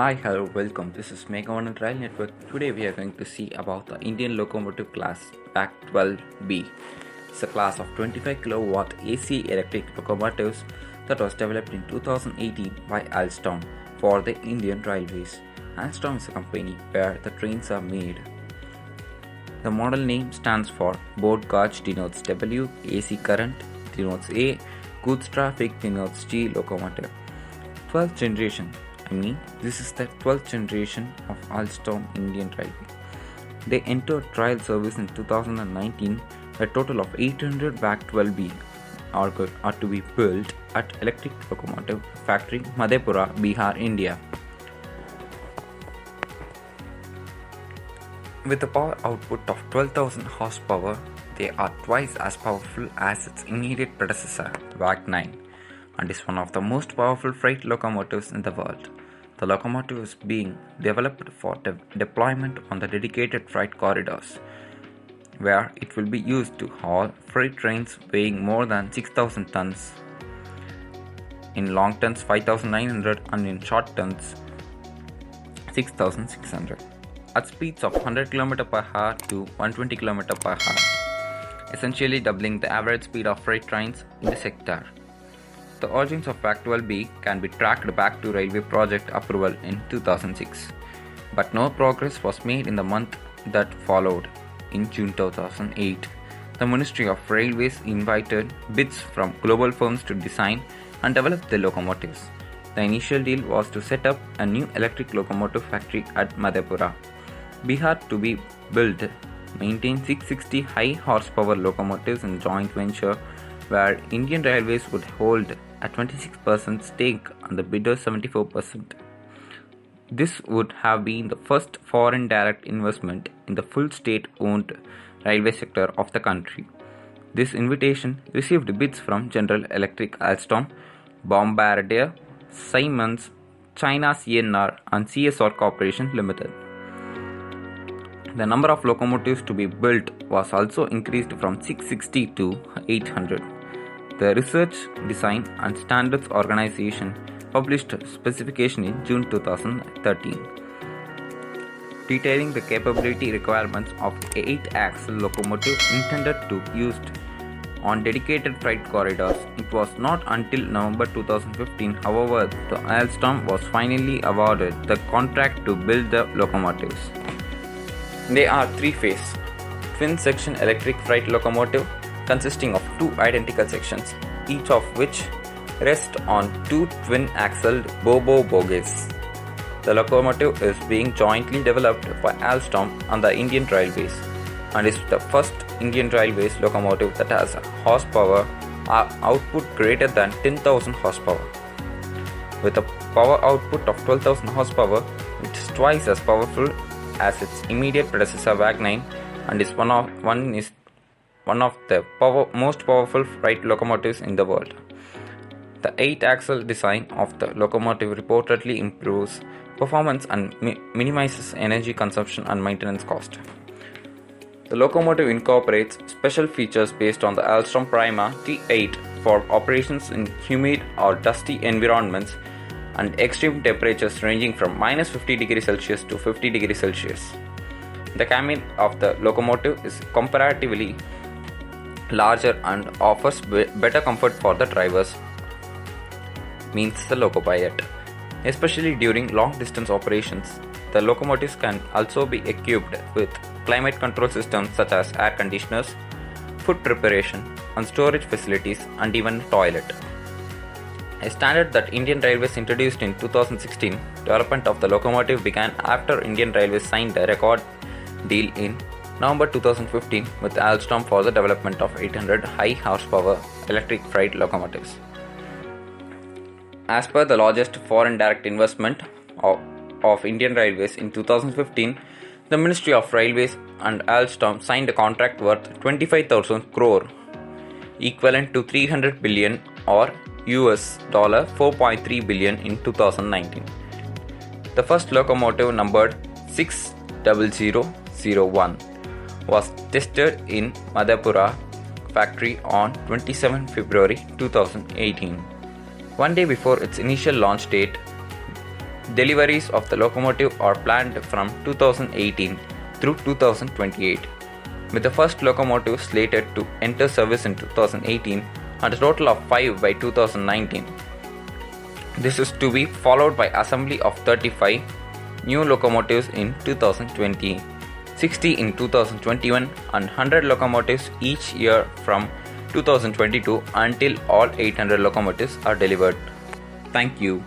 Hi, hello, welcome. This is Megawan Rail Network. Today we are going to see about the Indian locomotive class WAG 12B. It's a class of 25 kilowatt AC electric locomotives that was developed in 2018 by Alstom for the Indian Railways. Alstom is a company where the trains are made. The model name stands for board gauge denotes W, AC current denotes A, goods traffic denotes G locomotive. 12th generation. This is the 12th generation of Alstom Indian Railway. They entered trial service in 2019. A total of 800 WAG 12B are to be built at Electric Locomotive Factory, Madhepura, Bihar, India. With a power output of 12,000 horsepower, they are twice as powerful as its immediate predecessor, WAG 9, and is one of the most powerful freight locomotives in the world. The locomotive is being developed for deployment on the dedicated freight corridors, where it will be used to haul freight trains weighing more than 6,000 tons, in long tons 5,900 and in short tons 6,600, at speeds of 100 km per hour to 120 km per hour, essentially doubling the average speed of freight trains in the sector. The origins of WAG 12B can be tracked back to railway project approval in 2006, but no progress was made in the month that followed. In June 2008, the Ministry of Railways invited bids from global firms to design and develop the locomotives. The initial deal was to set up a new electric locomotive factory at Madhepura, Bihar to be built, maintain 660 high horsepower locomotives in joint venture where Indian Railways would hold a 26% stake and the bidder 74%. This would have been the first foreign direct investment in the full state-owned railway sector of the country. This invitation received bids from General Electric, Alstom, Bombardier, Siemens, China CNR and CSR Corporation Limited. The number of locomotives to be built was also increased from 660 to 800. The Research, Design and Standards Organization published a specification in June 2013, detailing the capability requirements of 8-axle locomotive intended to be used on dedicated freight corridors. It was not until November 2015, however, the Alstom was finally awarded the contract to build the locomotives. They are three-phase, twin-section electric freight locomotive consisting of two identical sections, each of which rest on two twin-axled Bobo bogies. The locomotive is being jointly developed by Alstom and the Indian Railways and is the first Indian Railways locomotive that has a horsepower output greater than 10,000 horsepower. With a power output of 12,000 horsepower, it is twice as powerful as its immediate predecessor WAG 9 and is one of the most powerful freight locomotives in the world. The 8-axle design of the locomotive reportedly improves performance and minimizes energy consumption and maintenance cost. The locomotive incorporates special features based on the Alstom Prima T8 for operations in humid or dusty environments and extreme temperatures ranging from -50 degrees Celsius to 50 degrees Celsius. The cabin of the locomotive is comparatively larger and offers better comfort for the drivers, means the locopilot. Especially during long distance operations, the locomotives can also be equipped with climate control systems such as air conditioners, food preparation and storage facilities and even a toilet. A standard that Indian Railways introduced in 2016, development of the locomotive began after Indian Railways signed a record deal in November 2015 with Alstom for the development of 800 high horsepower electric freight locomotives. As per the largest foreign direct investment of Indian Railways in 2015, the Ministry of Railways and Alstom signed a contract worth 25,000 crore, equivalent to 300 billion or US $4.3 billion in 2019. The first locomotive numbered 60001 was tested in Madhepura factory on 27 February 2018. One day before its initial launch date, Deliveries of the locomotive are planned from 2018 through 2028, with the first locomotive slated to enter service in 2018 and a total of 5 by 2019. This is to be followed by assembly of 35 new locomotives in 2020, 60 in 2021 and 100 locomotives each year from 2022 until all 800 locomotives are delivered. Thank you.